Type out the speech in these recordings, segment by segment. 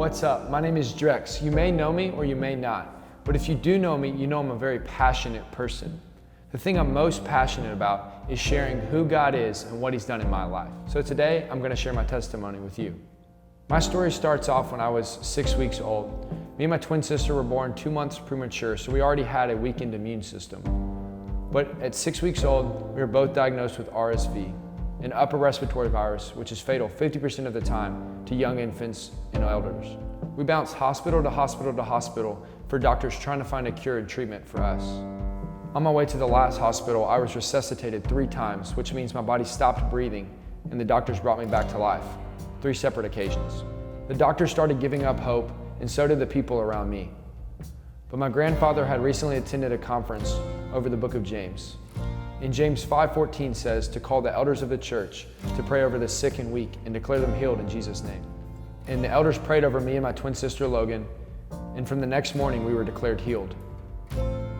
What's up? My name is Drex. You may know me or you may not, but if you do know me, you know I'm a very passionate person. The thing I'm most passionate about is sharing who God is and what He's done in my life. So today, I'm going to share my testimony with you. My story starts off when I was 6 weeks old. Me and my twin sister were born 2 months premature, so we already had a weakened immune system. But at 6 weeks old, we were both diagnosed with RSV, an upper respiratory virus, which is fatal 50% of the time to young infants and elders. We bounced hospital to hospital to hospital for doctors trying to find a cure and treatment for us. On my way to the last hospital, I was resuscitated 3 times, which means my body stopped breathing, and the doctors brought me back to life, 3 separate occasions. The doctors started giving up hope, and so did the people around me. But my grandfather had recently attended a conference over the book of James. In James 5:14 says to call the elders of the church to pray over the sick and weak and declare them healed in Jesus' name. And the elders prayed over me and my twin sister Logan, and from the next morning we were declared healed.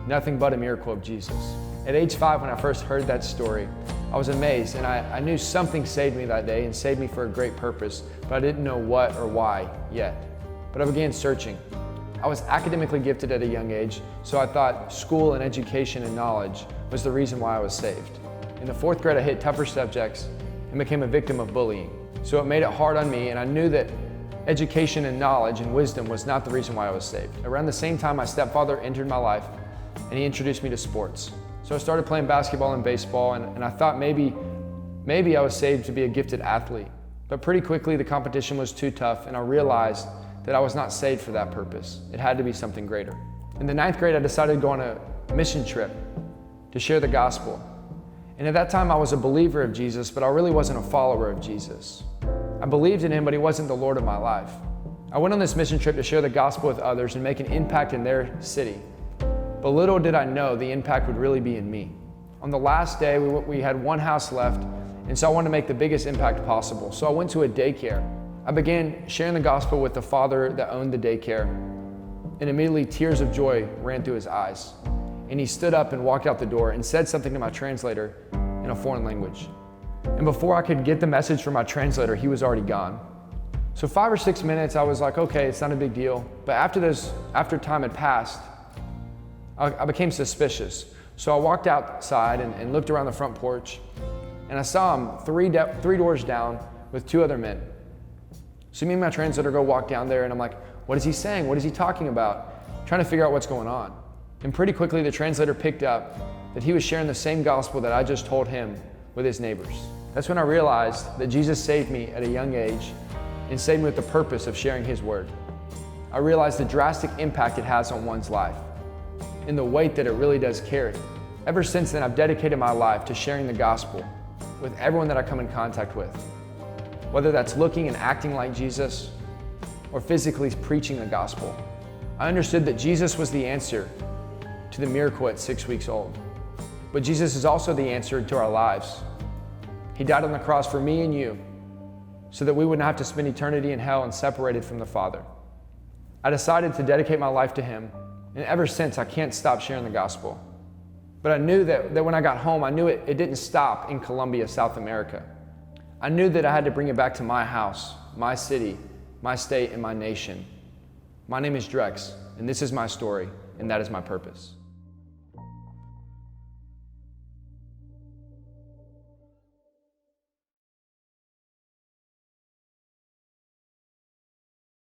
Nothing but a miracle of Jesus. At age 5, when I first heard that story, I was amazed, and I knew something saved me that day and saved me for a great purpose, but I didn't know what or why yet. But I began searching. I was academically gifted at a young age, so I thought school and education and knowledge was the reason why I was saved. In the 4th grade, I hit tougher subjects and became a victim of bullying. So it made it hard on me, and I knew that education and knowledge and wisdom was not the reason why I was saved. Around the same time, my stepfather entered my life, and he introduced me to sports. So I started playing basketball and baseball, and I thought maybe I was saved to be a gifted athlete. But pretty quickly, the competition was too tough, and I realized that I was not saved for that purpose. It had to be something greater. In the 9th grade, I decided to go on a mission trip to share the gospel. And at that time, I was a believer of Jesus, but I really wasn't a follower of Jesus. I believed in Him, but He wasn't the Lord of my life. I went on this mission trip to share the gospel with others and make an impact in their city. But little did I know the impact would really be in me. On the last day, we had 1 house left, and so I wanted to make the biggest impact possible. So I went to a daycare. I began sharing the gospel with the father that owned the daycare, and immediately tears of joy ran through his eyes. And he stood up and walked out the door and said something to my translator in a foreign language. And before I could get the message from my translator, he was already gone. So 5 or 6 minutes, I was like, okay, it's not a big deal. But after time had passed, I became suspicious. So I walked outside and looked around the front porch, and I saw him 3 doors down with 2 other men. So me and my translator go walk down there, and I'm like, what is he saying? What is he talking about? Trying to figure out what's going on. And pretty quickly, the translator picked up that he was sharing the same gospel that I just told him with his neighbors. That's when I realized that Jesus saved me at a young age and saved me with the purpose of sharing His word. I realized the drastic impact it has on one's life and the weight that it really does carry. Ever since then, I've dedicated my life to sharing the gospel with everyone that I come in contact with. Whether that's looking and acting like Jesus or physically preaching the gospel. I understood that Jesus was the answer to the miracle at 6 weeks old. But Jesus is also the answer to our lives. He died on the cross for me and you so that we wouldn't have to spend eternity in hell and separated from the Father. I decided to dedicate my life to Him, and ever since I can't stop sharing the gospel. But I knew that when I got home, I knew it didn't stop in Colombia, South America. I knew that I had to bring it back to my house, my city, my state, and my nation. My name is Drex, and this is my story, and that is my purpose.